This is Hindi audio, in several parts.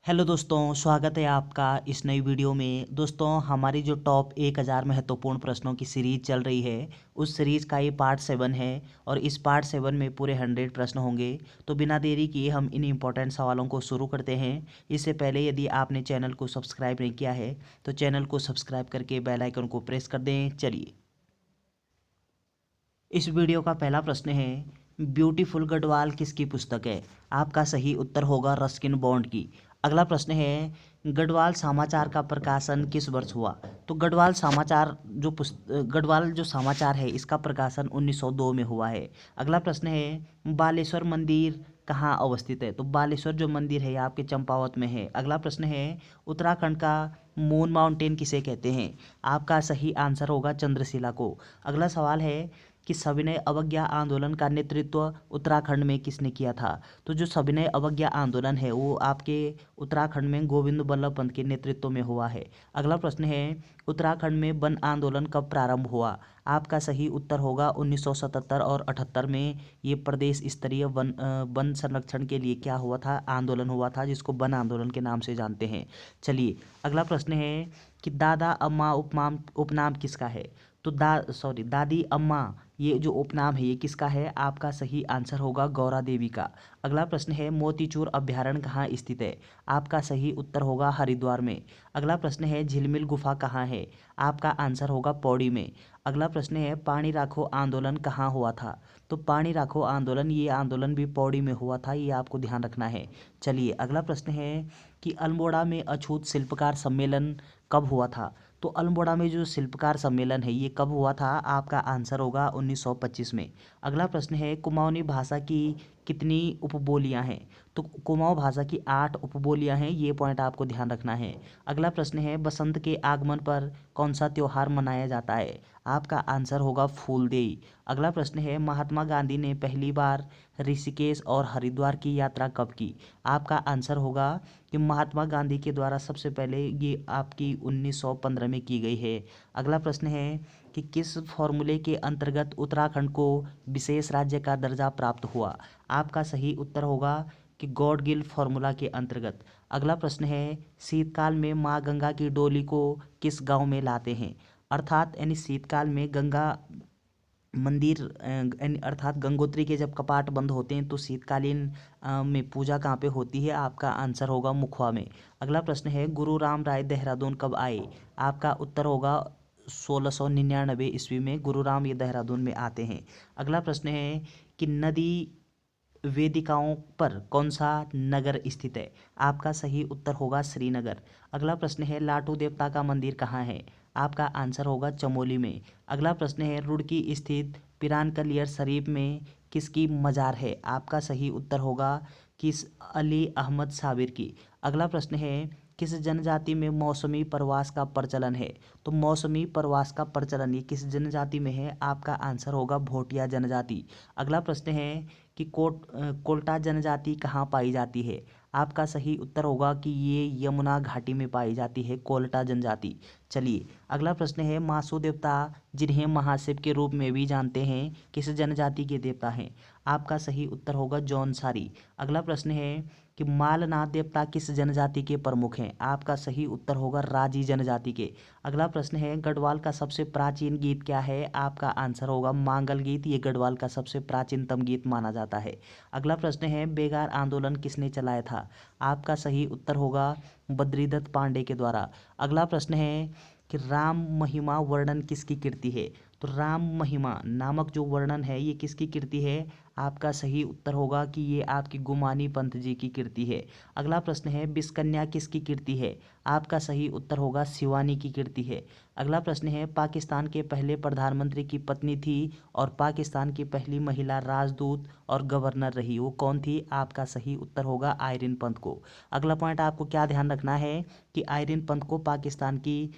हेलो दोस्तों, स्वागत है आपका इस नई वीडियो में। दोस्तों, हमारी जो टॉप 1000 महत्वपूर्ण प्रश्नों की सीरीज चल रही है, उस सीरीज का ये पार्ट 7 है और इस पार्ट 7 में पूरे 100 प्रश्न होंगे। तो बिना देरी किए हम इन इम्पोर्टेंट सवालों को शुरू करते हैं। इससे पहले यदि आपने चैनल को सब्सक्राइब नहीं किया है तो चैनल को सब्सक्राइब करके बेल आइकन को प्रेस कर दें। चलिए, इस वीडियो का पहला प्रश्न है, ब्यूटीफुल गढ़वाल किसकी पुस्तक है? आपका सही उत्तर होगा रस्किन बॉन्ड की। अगला प्रश्न है, गढ़वाल समाचार का प्रकाशन किस वर्ष हुआ? तो गढ़वाल जो समाचार है इसका प्रकाशन 1902 में हुआ है। अगला प्रश्न है, बालेश्वर मंदिर कहाँ अवस्थित है? तो बालेश्वर जो मंदिर है ये आपके चंपावत में है। अगला प्रश्न है, उत्तराखंड का मून माउंटेन किसे कहते हैं? आपका सही आंसर होगा चंद्रशिला को। अगला सवाल है कि सविनय अवज्ञा आंदोलन का नेतृत्व उत्तराखंड में किसने किया था? तो जो सविनय अवज्ञा आंदोलन है वो आपके उत्तराखंड में गोविंद बल्लभ पंत के नेतृत्व में हुआ है। अगला प्रश्न है, उत्तराखंड में वन आंदोलन कब प्रारंभ हुआ? आपका सही उत्तर होगा 1977 और 78 में। ये प्रदेश स्तरीय वन संरक्षण के लिए क्या हुआ था? आंदोलन हुआ था, जिसको वन आंदोलन के नाम से जानते हैं। चलिए, अगला प्रश्न है कि दादा अम्मा उपनाम उपनाम किसका है? तो दादी अम्मा ये जो उपनाम है ये किसका है? आपका सही आंसर होगा गौरा देवी का। अगला प्रश्न है, मोतीचूर अभ्यारण्य कहाँ स्थित है? आपका सही उत्तर होगा हरिद्वार में। अगला प्रश्न है, झिलमिल गुफा कहाँ है? आपका आंसर होगा पौड़ी में। अगला प्रश्न है, पानी राखो आंदोलन कहाँ हुआ था? तो पानी राखो आंदोलन, ये आंदोलन भी पौड़ी में हुआ था, ये आपको ध्यान रखना है। चलिए, अगला प्रश्न है कि अल्मोड़ा में अछूत शिल्पकार सम्मेलन कब हुआ था? तो अल्मोड़ा में जो शिल्पकार सम्मेलन है ये कब हुआ था? आपका आंसर होगा 1925 में। अगला प्रश्न है, कुमाऊनी भाषा की कितनी उपबोलियां हैं? तो कुमाऊँ भाषा की 8 उपबोलियां हैं, ये पॉइंट आपको ध्यान रखना है। अगला प्रश्न है, बसंत के आगमन पर कौन सा त्योहार मनाया जाता है? आपका आंसर होगा फूलदेई। अगला प्रश्न है, महात्मा गांधी ने पहली बार ऋषिकेश और हरिद्वार की यात्रा कब की? आपका आंसर होगा कि महात्मा गांधी के द्वारा सबसे पहले ये आपकी 1915 में की गई है। अगला प्रश्न है कि किस फॉर्मूले के अंतर्गत उत्तराखंड को विशेष राज्य का दर्जा प्राप्त हुआ? आपका सही उत्तर होगा कि गॉडगिल फॉर्मूला के अंतर्गत। अगला प्रश्न है, शीतकाल में माँ गंगा की डोली को किस गांव में लाते हैं? अर्थात यानी शीतकाल में गंगा मंदिर अर्थात गंगोत्री के जब कपाट बंद होते हैं तो शीतकालीन में पूजा कहाँ पे होती है? आपका आंसर होगा मुखवा में। अगला प्रश्न है, गुरु राम राय देहरादून कब आए? आपका उत्तर होगा 1699 ईस्वी में गुरु राम ये देहरादून में आते हैं। अगला प्रश्न है कि नदी वेदिकाओं पर कौन सा नगर स्थित है? आपका सही उत्तर होगा श्रीनगर। अगला प्रश्न है, लाटू देवता का मंदिर कहाँ है? आपका आंसर होगा चमोली में। अगला प्रश्न है, रुड़की स्थित पिरानकलियर शरीफ में किसकी मजार है? आपका सही उत्तर होगा किस अली अहमद साबिर की। अगला प्रश्न है, किस जनजाति में मौसमी प्रवास का प्रचलन है? तो मौसमी प्रवास का प्रचलन ये किस जनजाति में है? आपका आंसर होगा भोटिया जनजाति। अगला प्रश्न है कि कोल्टा जनजाति कहाँ पाई जाती है? आपका सही उत्तर होगा कि ये यमुना घाटी में पाई जाती है कोल्टा जनजाति। चलिए, अगला प्रश्न है, मासू देवता जिन्हें महाशिव के रूप में भी जानते हैं किस जनजाति के देवता हैं? आपका सही उत्तर होगा जौनसारी। अगला प्रश्न है कि मालनाथ देवता किस जनजाति के प्रमुख हैं? आपका सही उत्तर होगा राजी जनजाति के। अगला प्रश्न है, गढ़वाल का सबसे प्राचीन गीत क्या है? आपका आंसर होगा मांगल गीत, ये गढ़वाल का सबसे प्राचीनतम गीत माना जाता है। अगला प्रश्न है, बेगार आंदोलन किसने चलाया था? आपका सही उत्तर होगा बद्रीदत्त पांडे के द्वारा। अगला प्रश्न है कि राम महिमा वर्णन किसकी कृति है? तो राम महिमा नामक जो वर्णन है ये किसकी कृति है? आपका सही उत्तर होगा कि ये आपकी गुमानी पंत जी की कृति है। अगला प्रश्न है, विषकन्या किसकी कृति है? आपका सही उत्तर होगा शिवानी की कृति है। अगला प्रश्न है, पाकिस्तान के पहले प्रधानमंत्री की पत्नी थी और पाकिस्तान की पहली महिला राजदूत और गवर्नर रही, वो कौन थी? आपका सही उत्तर होगा आयरन पंत को। अगला पॉइंट आपको क्या ध्यान रखना है कि आयरन पंत को पाकिस्तान की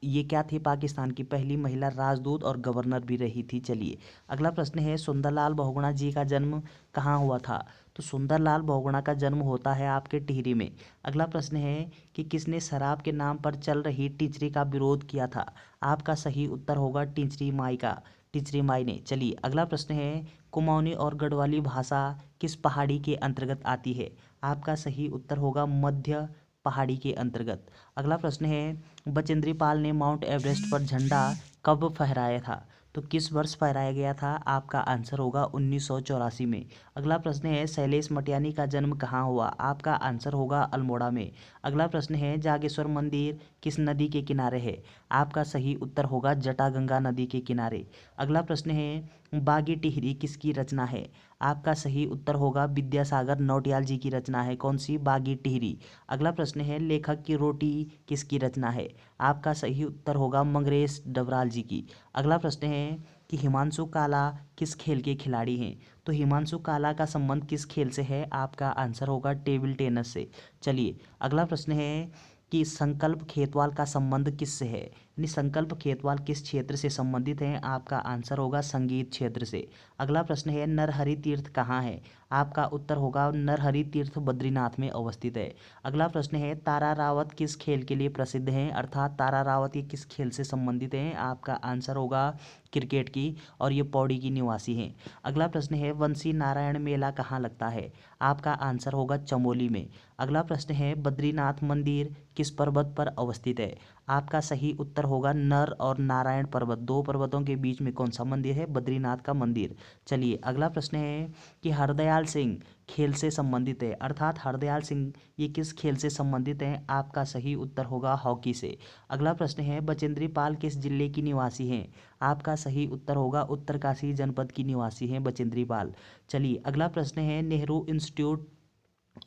ये क्या थी? पाकिस्तान की पहली महिला राजदूत और गवर्नर भी रही थी। चलिए, अगला प्रश्न है, सुंदरलाल बहुगुणा जी का जन्म कहाँ हुआ था? तो सुंदरलाल बहुगुणा का जन्म होता है आपके टिहरी में। अगला प्रश्न है कि किसने शराब के नाम पर चल रही टिचरी का विरोध किया था? आपका सही उत्तर होगा टिचरी माई का। टिचरी मायने। चलिए अगला प्रश्न है, कुमाऊनी और गढ़वाली भाषा किस पहाड़ी के अंतर्गत आती है? आपका सही उत्तर होगा मध्य पहाड़ी के अंतर्गत। अगला प्रश्न है, बचेंद्री पाल ने माउंट एवरेस्ट पर झंडा कब फहराया था? तो किस वर्ष फहराया गया था? आपका आंसर होगा 1984 में। अगला प्रश्न है, शैलेश मटियानी का जन्म कहाँ हुआ? आपका आंसर होगा अल्मोड़ा में। अगला प्रश्न है, जागेश्वर मंदिर किस नदी के किनारे है? आपका सही उत्तर होगा जटागंगा नदी के किनारे। अगला प्रश्न है, बागी टिहरी किसकी रचना है? आपका सही उत्तर होगा विद्यासागर नौटियाल जी की रचना है। कौन सी? बागी टिहरी। अगला प्रश्न है, लेखक की रोटी किसकी रचना है? आपका सही उत्तर होगा मंगरेश डबराल जी की। अगला प्रश्न है कि हिमांशु काला किस खेल के खिलाड़ी हैं? तो हिमांशु काला का संबंध किस खेल से है? आपका आंसर होगा टेबल टेनिस से। चलिए अगला प्रश्न है कि संकल्प खेतवाल का संबंध किससे है? यानी संकल्प खेतवाल किस क्षेत्र से संबंधित हैं? आपका आंसर होगा संगीत क्षेत्र से। अगला प्रश्न है, नरहरि तीर्थ कहाँ है? आपका उत्तर होगा नरहरि तीर्थ बद्रीनाथ में अवस्थित है। अगला प्रश्न है, तारा रावत किस खेल के लिए प्रसिद्ध हैं? अर्थात तारा रावत ये किस खेल से संबंधित हैं? आपका आंसर होगा क्रिकेट की, और ये पौड़ी की निवासी हैं। अगला प्रश्न है, वंशी नारायण मेला कहाँ लगता है? आपका आंसर होगा चमोली में। अगला प्रश्न है, बद्रीनाथ मंदिर किस पर्वत पर अवस्थित है? आपका सही उत्तर होगा नर और नारायण पर्वत, दो पर्वतों के बीच में कौन सा मंदिर है? बद्रीनाथ का मंदिर। चलिए अगला प्रश्न है कि हरदयाल सिंह खेल से संबंधित है, अर्थात हरदयाल सिंह ये किस खेल से संबंधित हैं? आपका सही उत्तर होगा हॉकी से। अगला प्रश्न है, बचेंद्री पाल किस जिले की निवासी हैं? आपका सही उत्तर होगा उत्तरकाशी जनपद की निवासी हैं बचेंद्री पाल। चलिए अगला प्रश्न है, नेहरू इंस्टीट्यूट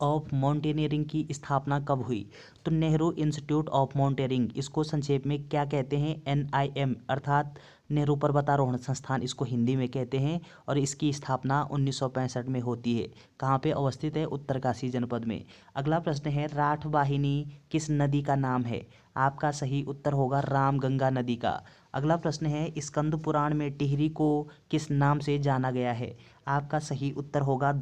ऑफ माउंटेनियरिंग की स्थापना कब हुई? तो नेहरू इंस्टीट्यूट ऑफ माउंटेनियरिंग इसको संक्षेप में क्या कहते हैं? NIM, अर्थात नेहरू पर्वतारोहण संस्थान इसको हिंदी में कहते हैं, और इसकी स्थापना 1965 में होती है। कहाँ पे अवस्थित है? उत्तरकाशी जनपद में। अगला प्रश्न है, राठ वाहिनी किस नदी का नाम है? आपका सही उत्तर होगा रामगंगा नदी का। अगला प्रश्न है, स्कंद पुराण में टिहरी को किस नाम से जाना गया है? आपका सही उत्तर होगा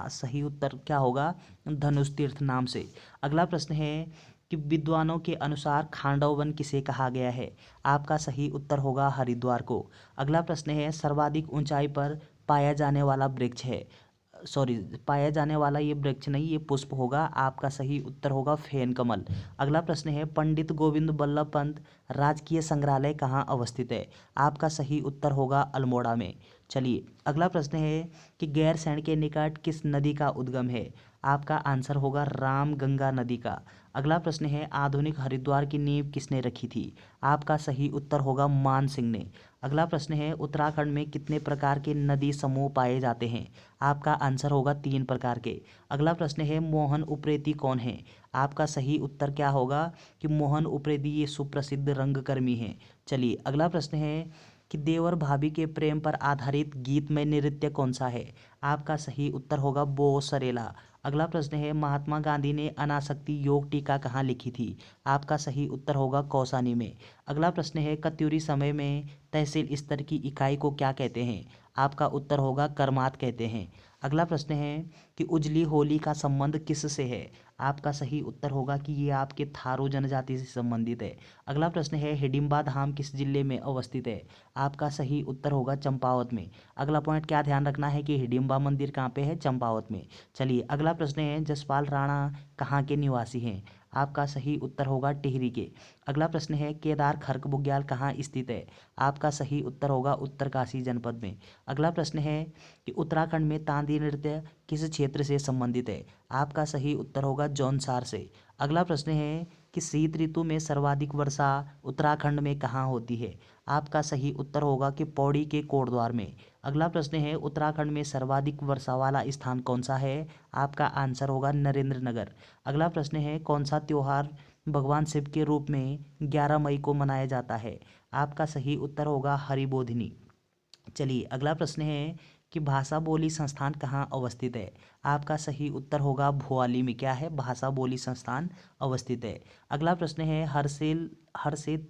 सही उत्तर क्या होगा? धनुष तीर्थ नाम से। अगला प्रश्न है कि विद्वानों के अनुसार खांडव वन किसे कहा गया है? आपका सही उत्तर होगा हरिद्वार को। अगला प्रश्न है, सर्वाधिक ऊंचाई पर पाया जाने वाला वृक्ष है, सॉरी पाया जाने वाला ये वृक्ष नहीं, ये पुष्प होगा। आपका सही उत्तर होगा फेन कमल। अगला प्रश्न है, पंडित गोविंद बल्लभ पंत राजकीय संग्रहालय कहाँ अवस्थित है? आपका सही उत्तर होगा अल्मोड़ा में। चलिए अगला प्रश्न है कि गैरसैंण के निकट किस नदी का उद्गम है? आपका आंसर होगा रामगंगा नदी का। अगला प्रश्न है, आधुनिक हरिद्वार की नींव किसने रखी थी? आपका सही उत्तर होगा मान सिंह ने। अगला प्रश्न है, उत्तराखंड में कितने प्रकार के नदी समूह पाए जाते हैं? आपका आंसर होगा 3 प्रकार के। अगला प्रश्न है, मोहन उप्रेती कौन है? आपका सही उत्तर क्या होगा कि मोहन उप्रेती ये सुप्रसिद्ध रंगकर्मी हैं। चलिए अगला प्रश्न है कि देवर भाभी के प्रेम पर आधारित गीतमय नृत्य कौन सा है? आपका सही उत्तर होगा बो सरेला। अगला प्रश्न है, महात्मा गांधी ने अनासक्ति योग टीका कहाँ लिखी थी? आपका सही उत्तर होगा कौसानी में। अगला प्रश्न है, कत्यूरी समय में तहसील स्तर की इकाई को क्या कहते हैं? आपका उत्तर होगा करमात कहते हैं। अगला प्रश्न है कि उजली होली का संबंध किस से है? आपका सही उत्तर होगा कि ये आपके थारू जनजाति से संबंधित है। अगला प्रश्न है, हिडिंबा धाम किस जिले में अवस्थित है? आपका सही उत्तर होगा चंपावत में। अगला पॉइंट क्या ध्यान रखना है कि हिडिंबा मंदिर कहाँ पे है? चंपावत में। चलिए अगला प्रश्न है, जसपाल राणा कहाँ के निवासी हैं? आपका सही उत्तर होगा टिहरी के। अगला प्रश्न है, केदार खर्क बुग्याल कहाँ स्थित है? आपका सही उत्तर होगा उत्तरकाशी जनपद में। अगला प्रश्न है कि उत्तराखंड में तांदी नृत्य किस क्षेत्र से संबंधित है? आपका सही उत्तर होगा जौनसार से। अगला प्रश्न है कि शीत ऋतु में सर्वाधिक वर्षा उत्तराखंड में कहाँ होती है? आपका सही उत्तर होगा कि पौड़ी के कोटद्वार में। अगला प्रश्न है, उत्तराखंड में सर्वाधिक वर्षा वाला स्थान कौन सा है? आपका आंसर होगा नरेंद्र नगर। अगला प्रश्न है, कौन सा त्योहार भगवान शिव के रूप में 11 मई को मनाया जाता है? आपका सही उत्तर होगा हरिबोधिनी। चलिए अगला प्रश्न है कि भाषा बोली संस्थान कहाँ अवस्थित है? आपका सही उत्तर होगा भोपाली में। क्या है? भाषा बोली संस्थान अवस्थित है। अगला प्रश्न है, हर्षिल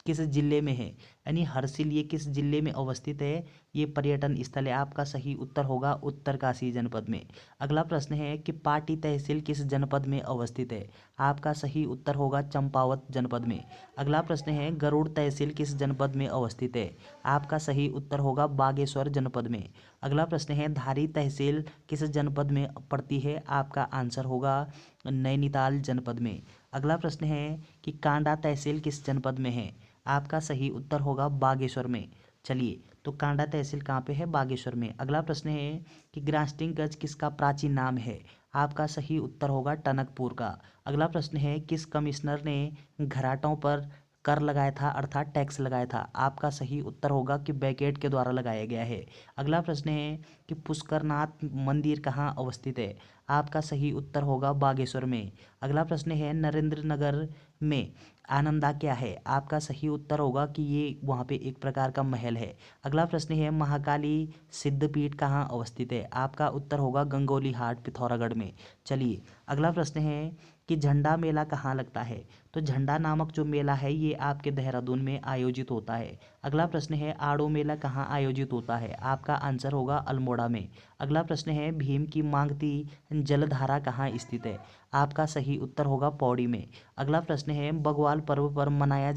किस जिले में है, यानी हर्सिल ये किस जिले में अवस्थित है, ये पर्यटन स्थल है। आपका सही उत्तर होगा उत्तरकाशी जनपद में। अगला प्रश्न है कि पाटी तहसील किस जनपद में अवस्थित है, आपका सही उत्तर होगा चंपावत जनपद में। अगला प्रश्न है गरुड़ तहसील किस जनपद में अवस्थित है, आपका सही उत्तर होगा बागेश्वर जनपद में। अगला प्रश्न है धारी तहसील किस जनपद में पड़ती है, आपका आंसर होगा नैनीताल जनपद में। अगला प्रश्न है कि कांडा तहसील किस जनपद में है, आपका सही उत्तर होगा बागेश्वर में। चलिए, तो कांडा तहसील कहाँ पे है, बागेश्वर में। अगला प्रश्न है कि ग्रास्टिंगगंज किसका प्राचीन नाम है, आपका सही उत्तर होगा टनकपुर का। अगला प्रश्न है किस कमिश्नर ने घराटों पर कर लगाया था, अर्थात टैक्स लगाया था, आपका सही उत्तर होगा कि बेकेट के द्वारा लगाया गया है। अगला प्रश्न है कि पुष्करनाथ मंदिर कहाँ अवस्थित है, आपका सही उत्तर होगा बागेश्वर में। अगला प्रश्न है नरेंद्र नगर में आनंदा क्या है, आपका सही उत्तर होगा कि ये वहाँ पे एक प्रकार का महल है। अगला प्रश्न है महाकाली सिद्धपीठ कहाँ अवस्थित है, आपका उत्तर होगा गंगोली हाट पिथौरागढ़ में। चलिए, अगला प्रश्न है कि झंडा मेला कहाँ लगता है, तो झंडा नामक जो मेला है ये आपके देहरादून में आयोजित होता है। अगला प्रश्न है आड़ू मेला कहाँ आयोजित होता है, आपका आंसर होगा अल्मोड़ा में। अगला प्रश्न है भीम की मांगती जलधारा कहाँ स्थित है, आपका सही उत्तर होगा पौड़ी में। अगला प्रश्न है बग्वाल पर्व पर मनाया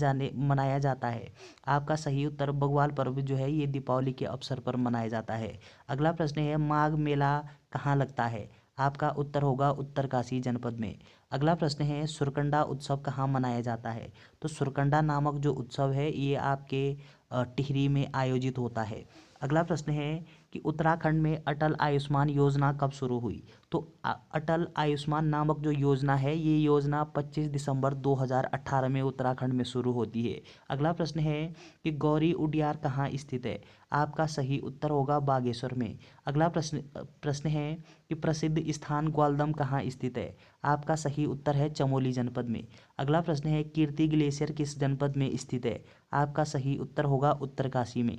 जाता है, आपका सही उत्तर बग्वाल पर्व जो है ये दीपावली के अवसर पर मनाया जाता है। अगला प्रश्न है माघ मेला कहाँ लगता है, आपका उत्तर होगा उत्तरकाशी जनपद में। अगला प्रश्न है सुरकंडा उत्सव कहाँ मनाया जाता है, तो सुरकंडा नामक जो उत्सव है ये आपके टिहरी में आयोजित होता है। अगला प्रश्न है कि उत्तराखंड में अटल आयुष्मान योजना कब शुरू हुई, तो अटल आयुष्मान नामक जो योजना है ये योजना 25 दिसंबर 2018 में उत्तराखंड में शुरू होती है। अगला प्रश्न है कि गौरी उडियार कहाँ स्थित है, आपका सही उत्तर होगा बागेश्वर में। अगला प्रश्न है कि प्रसिद्ध स्थान ग्वालदम कहाँ स्थित है, आपका सही उत्तर है चमोली जनपद में। अगला प्रश्न है कीर्ति ग्लेशियर किस जनपद में स्थित है, आपका सही उत्तर होगा उत्तरकाशी में।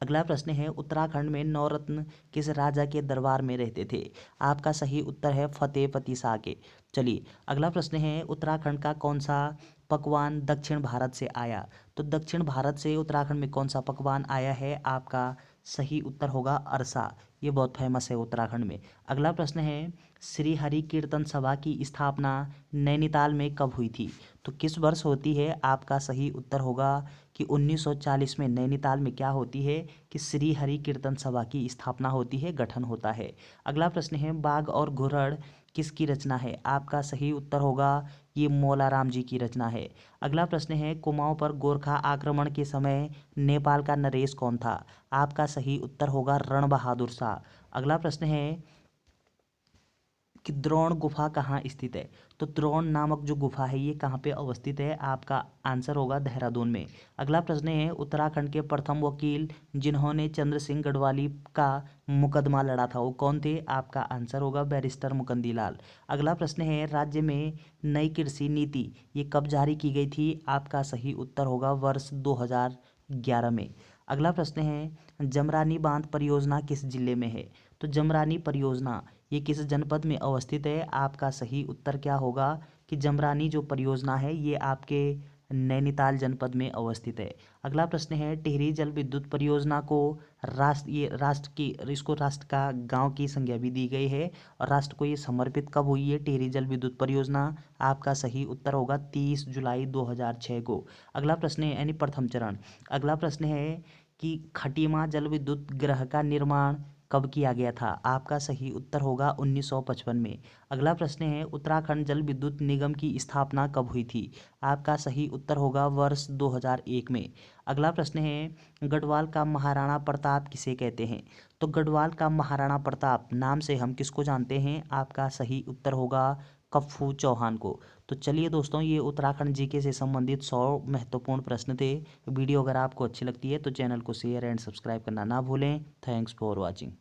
अगला प्रश्न है उत्तराखंड में नवरत्न किस राजा के दरबार में रहते थे, आपका सही उत्तर है फतेहपति शाह के। चलिए, अगला प्रश्न है उत्तराखंड का कौन सा पकवान दक्षिण भारत से आया, तो दक्षिण भारत से उत्तराखंड में कौन सा पकवान आया है, आपका सही उत्तर होगा अरसा, ये बहुत फेमस है उत्तराखंड में। अगला प्रश्न है श्री हरि कीर्तन सभा की स्थापना नैनीताल में कब हुई थी, तो किस वर्ष होती है, आपका सही उत्तर होगा कि 1940 में नैनीताल में क्या होती है कि श्री हरि कीर्तन सभा की स्थापना होती है, गठन होता है। अगला प्रश्न है बाघ और घुड़ड किसकी रचना है, आपका सही उत्तर होगा ये मौलाराम जी की रचना है। अगला प्रश्न है कुमाऊं पर गोरखा आक्रमण के समय नेपाल का नरेश कौन था, आपका सही उत्तर होगा रण बहादुर शाह। अगला प्रश्न है कि द्रोण गुफा कहाँ स्थित है, तो द्रोण नामक जो गुफा है ये कहाँ पे अवस्थित है, आपका आंसर होगा देहरादून में। अगला प्रश्न है उत्तराखंड के प्रथम वकील जिन्होंने चंद्र सिंह गढ़वाली का मुकदमा लड़ा था वो कौन थे, आपका आंसर होगा बैरिस्टर मुकंदी लाल। अगला प्रश्न है राज्य में नई कृषि नीति ये कब जारी की गई थी, आपका सही उत्तर होगा वर्ष 2011 में। अगला प्रश्न है जमरानी बांध परियोजना किस जिले में है, तो जमरानी परियोजना ये किस जनपद में अवस्थित है, आपका सही उत्तर क्या होगा कि जमरानी जो परियोजना है ये आपके नैनीताल जनपद में अवस्थित है। अगला प्रश्न है टिहरी जल विद्युत परियोजना को इसको राष्ट्र का गांव की संज्ञा भी दी गई है और राष्ट्र को ये समर्पित कब हुई है टिहरी जल विद्युत परियोजना, आपका सही उत्तर होगा 30 जुलाई 2006 को। अगला प्रश्न है यानी प्रथम चरण। अगला प्रश्न है कि खटीमा जल विद्युत गृह का निर्माण कब किया गया था, आपका सही उत्तर होगा 1955 में। अगला प्रश्न है उत्तराखंड जल विद्युत निगम की स्थापना कब हुई थी, आपका सही उत्तर होगा वर्ष 2001 में। अगला प्रश्न है गढ़वाल का महाराणा प्रताप किसे कहते हैं, तो गढ़वाल का महाराणा प्रताप नाम से हम किसको जानते हैं, आपका सही उत्तर होगा कप्फू चौहान को। तो चलिए दोस्तों, ये उत्तराखंड जीके से संबंधित 100 महत्वपूर्ण प्रश्न थे। वीडियो अगर आपको अच्छी लगती है तो चैनल को शेयर एंड सब्सक्राइब करना ना भूलें। Thanks for watching.